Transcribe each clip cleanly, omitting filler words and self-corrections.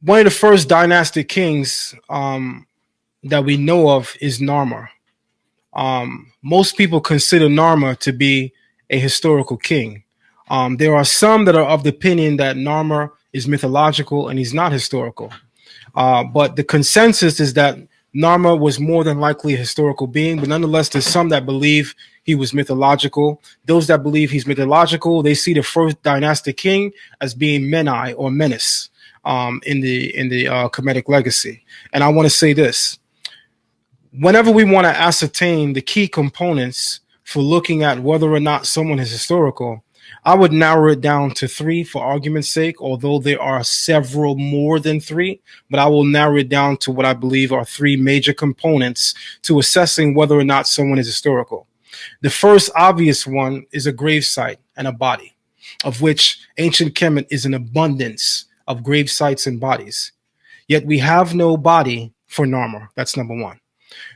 One of the first dynastic kings that we know of is Narmer. Most people consider Narmer to be a historical king. There are some that are of the opinion that Narmer is mythological and he's not historical. But the consensus is that Narmer was more than likely a historical being, but nonetheless, there's some that believe he was mythological. Those that believe he's mythological, they see the first dynastic king as being Menai or Menes in the Kemetic legacy. And I want to say this: whenever we want to ascertain the key components for looking at whether or not someone is historical, I would narrow it down to three for argument's sake, although there are several more than three, but I will narrow it down to what I believe are three major components to assessing whether or not someone is historical. The first obvious one is a grave site and a body, of which ancient Kemet is an abundance of grave sites and bodies. Yet we have no body for Narmer. That's number one.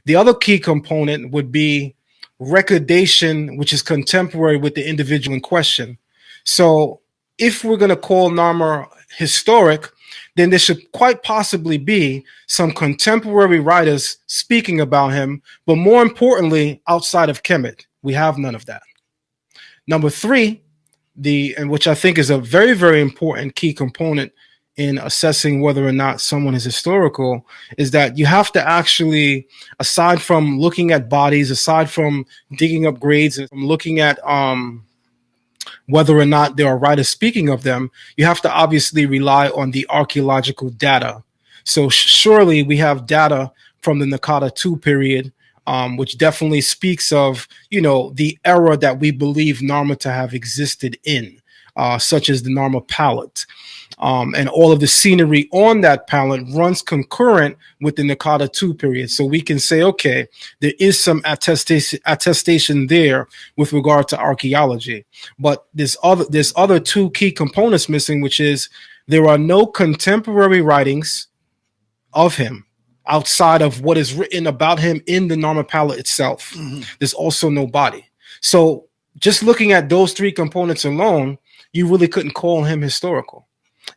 The other key component would be recordation, which is contemporary with the individual in question. So if we're going to call Narmer historic, then there should quite possibly be some contemporary writers speaking about him, but more importantly, outside of Kemet. We have none of that. Number three, and which I think is a very, very important key component in assessing whether or not someone is historical, is that you have to actually, aside from looking at bodies, aside from digging up graves and from looking at whether or not there are writers speaking of them, you have to obviously rely on the archaeological data. So surely we have data from the Naqada II period, which definitely speaks of, the era that we believe Narmer to have existed in, such as the Narmer palette. And all of the scenery on that palette runs concurrent with the Naqada II period. So we can say, okay, there is some attestation there with regard to archaeology. But there's other two key components missing, which is there are no contemporary writings of him outside of what is written about him in the Narmer palette itself. Mm-hmm. There's also no body. So just looking at those three components alone, you really couldn't call him historical.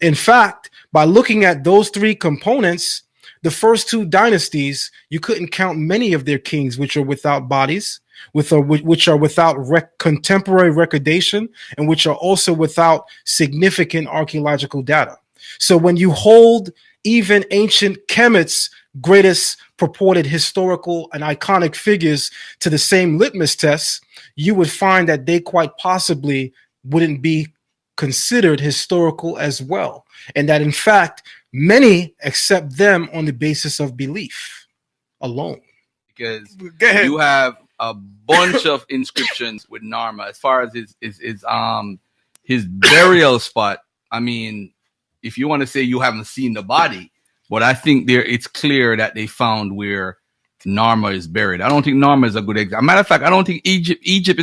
In fact, by looking at those three components, the first two dynasties, you couldn't count many of their kings, which are without bodies, which are without contemporary recordation, and which are also without significant archaeological data. So when you hold even ancient Kemet's greatest purported historical and iconic figures to the same litmus test, you would find that they quite possibly wouldn't be considered historical as well, and that in fact many accept them on the basis of belief alone. Because you have a bunch of inscriptions with Narmer as far as his burial spot. I mean, if you want to say you haven't seen the body, but I think it's clear that they found where Narmer is buried. I don't think Narmer is a good example. Matter of fact, I don't think Egypt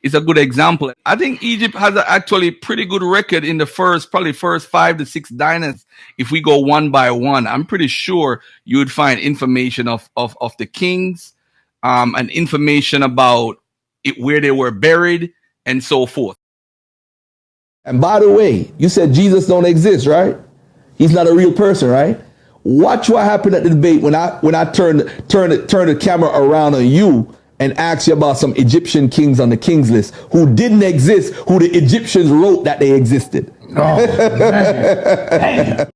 is a good example. I think Egypt has actually pretty good record in the first 5 to 6 dynasties. If we go one by one, I'm pretty sure you would find information of the kings, and information about where they were buried and so forth. And by the way, you said Jesus don't exist, right? He's not a real person, right? Watch what happened at the debate when I turn the camera around on you and ask you about some Egyptian kings on the kings list who didn't exist, who the Egyptians wrote that they existed. Oh, man. Damn.